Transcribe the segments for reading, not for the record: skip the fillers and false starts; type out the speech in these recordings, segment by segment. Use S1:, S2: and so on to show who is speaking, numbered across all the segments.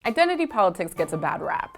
S1: Identity politics gets a bad rap.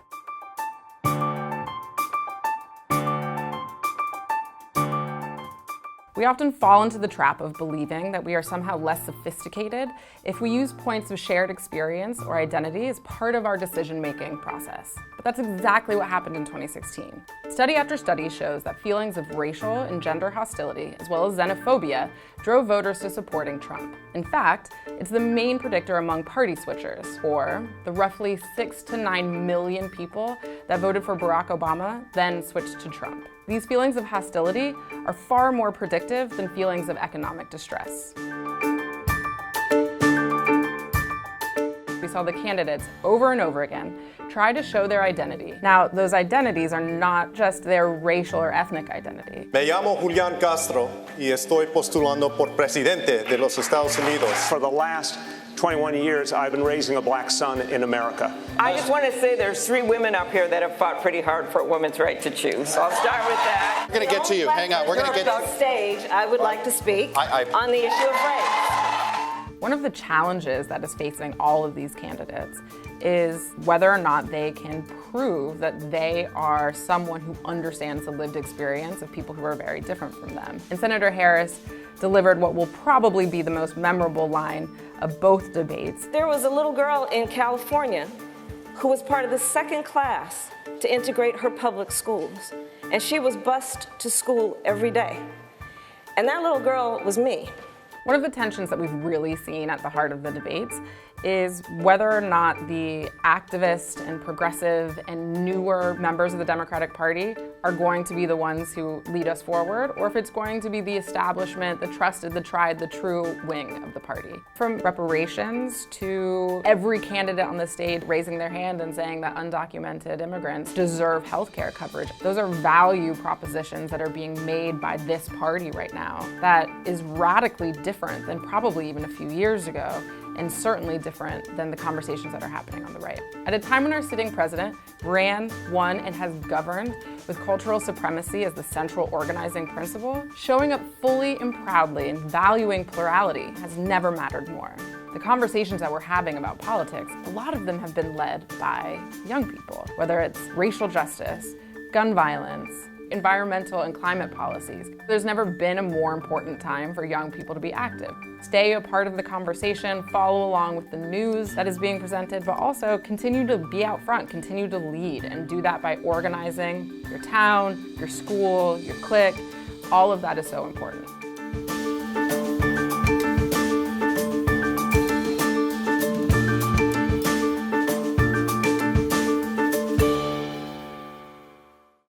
S1: We often fall into the trap of believing that we are somehow less sophisticated if we use points of shared experience or identity as part of our decision-making process. But that's exactly what happened in 2016. Study after study shows that feelings of racial and gender hostility, as well as xenophobia, drove voters to supporting Trump. In fact, it's the main predictor among party switchers, or the roughly 6 to 9 million people that voted for Barack Obama then switched to Trump. These feelings of hostility are far more predictive than feelings of economic distress. We saw the candidates over and over again try to show their identity. Now, those identities are not just their racial or ethnic identity.
S2: Me llamo Julián Castro y estoy postulando por presidente de los Estados Unidos.
S3: For the last 21 years, I've been raising a black son in America.
S4: I just want to say there's 3 women up here that have fought pretty hard for a woman's right to choose. So I'll start with that.
S2: We're going to get to you. Hang on. We're going to get
S4: on stage. I would like to speak on the issue of race.
S1: One of the challenges that is facing all of these candidates is whether or not they can prove that they are someone who understands the lived experience of people who are very different from them. And Senator Harris delivered what will probably be the most memorable line of both debates.
S4: There was a little girl in California who was part of the second class to integrate her public schools. And she was bused to school every day. And that little girl was me.
S1: One of the tensions that we've really seen at the heart of the debates is whether or not the activist and progressive and newer members of the Democratic Party are going to be the ones who lead us forward, or if it's going to be the establishment, the trusted, the tried, the true wing of the party. From reparations to every candidate on the stage raising their hand and saying that undocumented immigrants deserve health care coverage. Those are value propositions that are being made by this party right now that is radically different than probably even a few years ago, and certainly different than the conversations that are happening on the right. At a time when our sitting president ran, won, and has governed with cultural supremacy as the central organizing principle, showing up fully and proudly and valuing plurality has never mattered more. The conversations that we're having about politics, a lot of them have been led by young people, whether it's racial justice, gun violence, environmental and climate policies. There's never been a more important time for young people to be active. Stay a part of the conversation, follow along with the news that is being presented, but also continue to be out front, continue to lead, and do that by organizing your town, your school, your clique. All of that is so important.